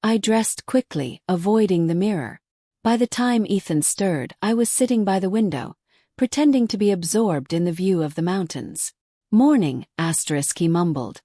I dressed quickly, avoiding the mirror. By the time Ethan stirred, I was sitting by the window, pretending to be absorbed in the view of the mountains. "Morning," he mumbled,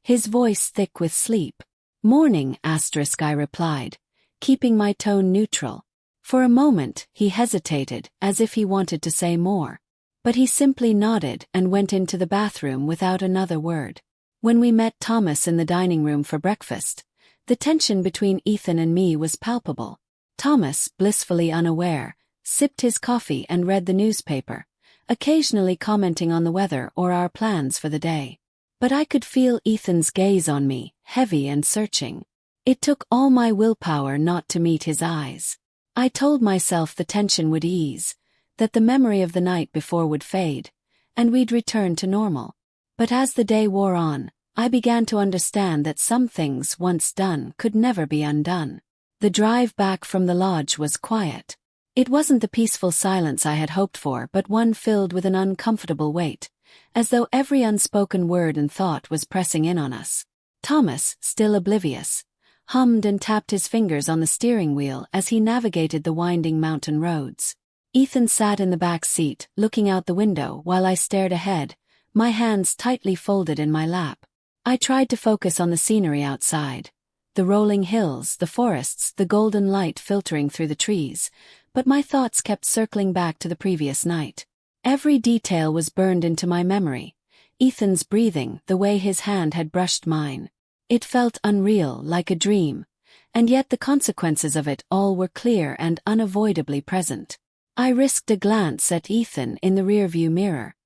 his voice thick with sleep. "Morning," I replied, keeping my tone neutral. For a moment, he hesitated, as if he wanted to say more. But he simply nodded and went into the bathroom without another word. When we met Thomas in the dining room for breakfast, the tension between Ethan and me was palpable. Thomas, blissfully unaware, sipped his coffee and read the newspaper, occasionally commenting on the weather or our plans for the day. But I could feel Ethan's gaze on me, heavy and searching. It took all my willpower not to meet his eyes. I told myself the tension would ease, that the memory of the night before would fade, and we'd return to normal. But as the day wore on, I began to understand that some things once done could never be undone. The drive back from the lodge was quiet. It wasn't the peaceful silence I had hoped for, but one filled with an uncomfortable weight, as though every unspoken word and thought was pressing in on us. Thomas, still oblivious, hummed and tapped his fingers on the steering wheel as he navigated the winding mountain roads. Ethan sat in the back seat, looking out the window while I stared ahead, my hands tightly folded in my lap. I tried to focus on the scenery outside, the rolling hills, the forests, the golden light filtering through the trees, but my thoughts kept circling back to the previous night. Every detail was burned into my memory. Ethan's breathing, the way his hand had brushed mine. It felt unreal, like a dream, and yet the consequences of it all were clear and unavoidably present. I risked a glance at Ethan in the rearview mirror.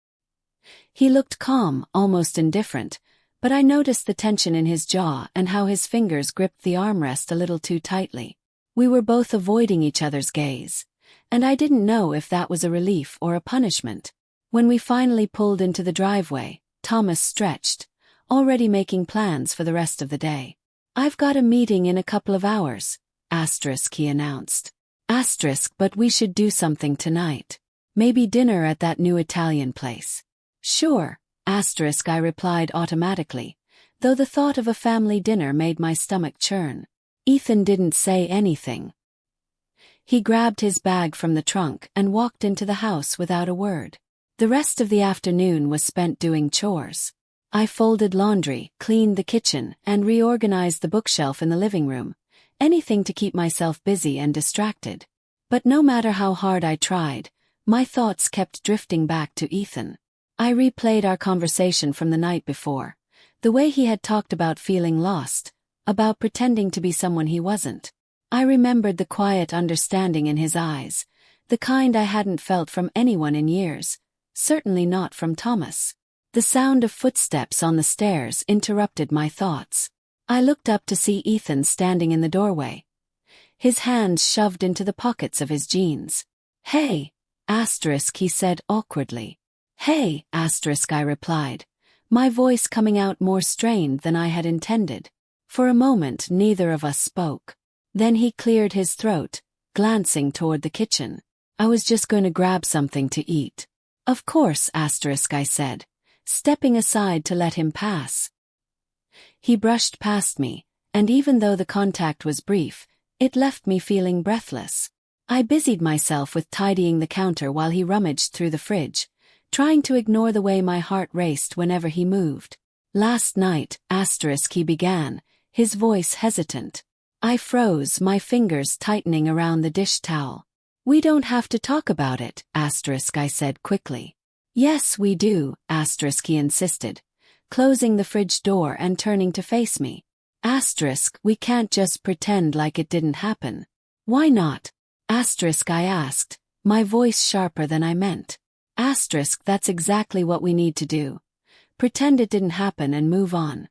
He looked calm, almost indifferent, but I noticed the tension in his jaw and how his fingers gripped the armrest a little too tightly. We were both avoiding each other's gaze, and I didn't know if that was a relief or a punishment. When we finally pulled into the driveway, Thomas stretched, already making plans for the rest of the day. "I've got a meeting in a couple of hours," he announced. But we should do something tonight. Maybe dinner at that new Italian place." "Sure," I replied automatically, though the thought of a family dinner made my stomach churn. Ethan didn't say anything. He grabbed his bag from the trunk and walked into the house without a word. The rest of the afternoon was spent doing chores. I folded laundry, cleaned the kitchen, and reorganized the bookshelf in the living room, anything to keep myself busy and distracted. But no matter how hard I tried, my thoughts kept drifting back to Ethan. I replayed our conversation from the night before, the way he had talked about feeling lost, about pretending to be someone he wasn't. I remembered the quiet understanding in his eyes, the kind I hadn't felt from anyone in years, certainly not from Thomas. The sound of footsteps on the stairs interrupted my thoughts. I looked up to see Ethan standing in the doorway, his hands shoved into the pockets of his jeans. "Hey," he said awkwardly. "Hey," I replied, my voice coming out more strained than I had intended. For a moment neither of us spoke. Then he cleared his throat, glancing toward the kitchen. "I was just going to grab something to eat." "Of course," I said, stepping aside to let him pass. He brushed past me, and even though the contact was brief, it left me feeling breathless. I busied myself with tidying the counter while he rummaged through the fridge, trying to ignore the way my heart raced whenever he moved. "Last night," he began, his voice hesitant. I froze, my fingers tightening around the dish towel. "We don't have to talk about it," I said quickly. "Yes, we do," he insisted, closing the fridge door and turning to face me. "We can't just pretend like it didn't happen." "Why not?" I asked, my voice sharper than I meant. "That's exactly what we need to do. Pretend it didn't happen and move on."